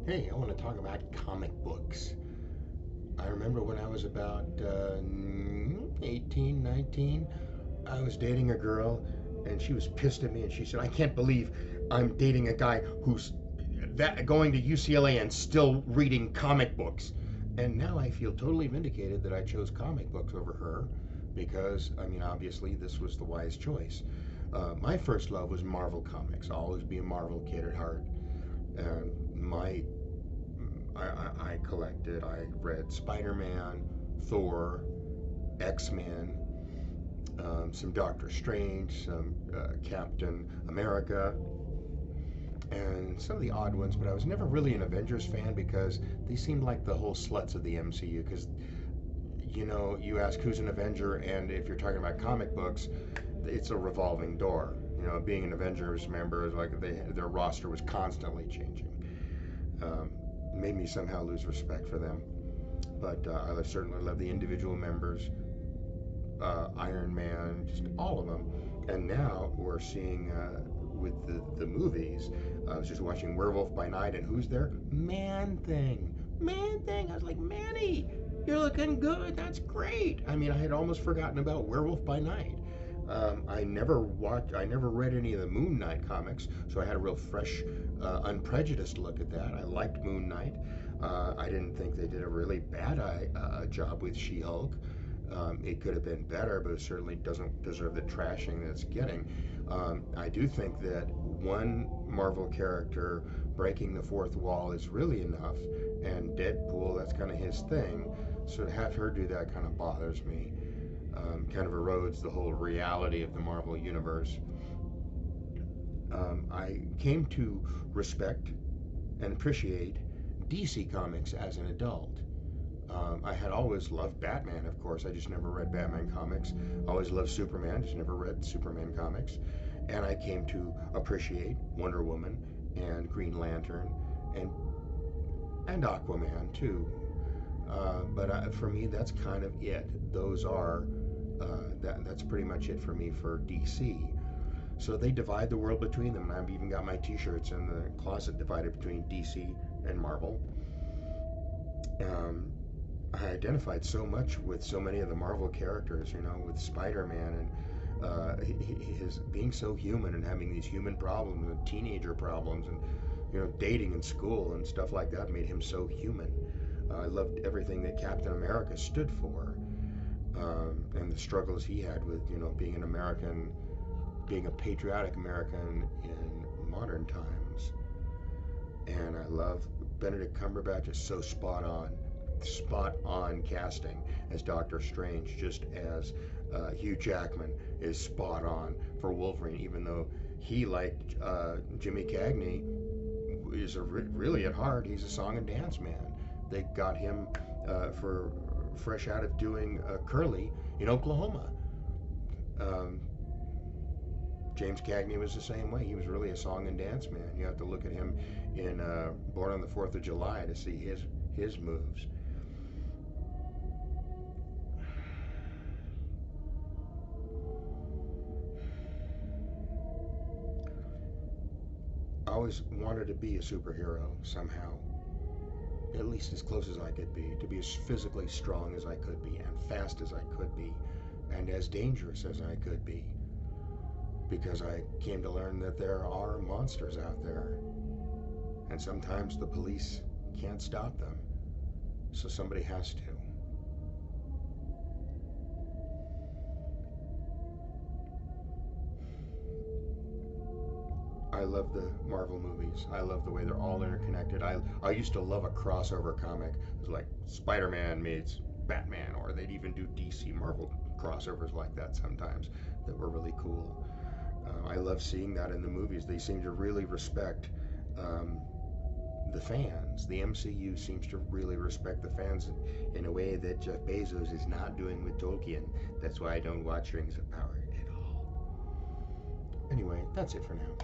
Hey, I want to talk about comic books. I remember when I was about 18, 19, I was dating a girl and she was pissed at me and she said, I can't believe I'm dating a guy who's going to UCLA and still reading comic books. And now I feel totally vindicated that I chose comic books over her because, I mean, obviously this was the wise choice. My first love was Marvel Comics. I'll always be a Marvel kid at heart. And my I collected. I read Spider-Man, Thor, X-Men, some Doctor Strange, some Captain America, and some of the odd ones. But I was never really an Avengers fan because they seemed like the whole sluts of the MCU. Because you ask who's an Avenger, and if you're talking about comic books, it's a revolving door. Being an Avengers member is like their roster was constantly changing. Um, Made me somehow lose respect for them. But I certainly love the individual members, Iron Man, just all of them. And now we're seeing with the movies. I was just watching Werewolf by Night, and who's there? Man Thing. Man Thing. I was like, Manny, you're looking good. That's great. I mean, I had almost forgotten about Werewolf by Night. I never read any of the Moon Knight comics, so I had a real fresh, unprejudiced look at that. I liked Moon Knight. I didn't think they did a really bad job with She-Hulk. It could have been better, but it certainly doesn't deserve the trashing that it's getting. I do think that one Marvel character breaking the fourth wall is really enough, and Deadpool, that's kind of his thing. So to have her do that kind of bothers me. Kind of erodes the whole reality of the Marvel Universe. I came to respect and appreciate DC Comics as an adult. I had always loved Batman, of course. I just never read Batman comics. Always loved Superman, just never read Superman comics. And I came to appreciate Wonder Woman and Green Lantern and Aquaman too. But for me, that's kind of it. Those are that's pretty much it for me for DC. So they divide the world between them, and I've even got my T-shirts in the closet divided between DC and Marvel. Um, I identified so much with so many of the Marvel characters, with Spider-Man and his being so human and having these human problems and teenager problems and dating in school and stuff like that made him so human. I loved everything that Captain America stood for, and the struggles he had with being an American, being a patriotic American in modern times. And I love Benedict Cumberbatch is so spot on casting as Doctor Strange, just as Hugh Jackman is spot on for Wolverine, even though he, like Jimmy Cagney, is really at heart, he's a song and dance man. They got him for fresh out of doing Curly in Oklahoma. James Cagney was the same way. He was really a song and dance man. You have to look at him in Born on the 4th of July to see his moves. I always wanted to be a superhero somehow, at least as close as I could be, to be as physically strong as I could be, and fast as I could be, and as dangerous as I could be. Because I came to learn that there are monsters out there, and sometimes the police can't stop them, so somebody has to. I love the Marvel movies. I love the way they're all interconnected. I used to love a crossover comic. It was like Spider-Man meets Batman, or they'd even do DC Marvel crossovers like that sometimes that were really cool. I love seeing that in the movies. They seem to really respect the fans. The MCU seems to really respect the fans in a way that Jeff Bezos is not doing with Tolkien. That's why I don't watch Rings of Power at all. Anyway, that's it for now.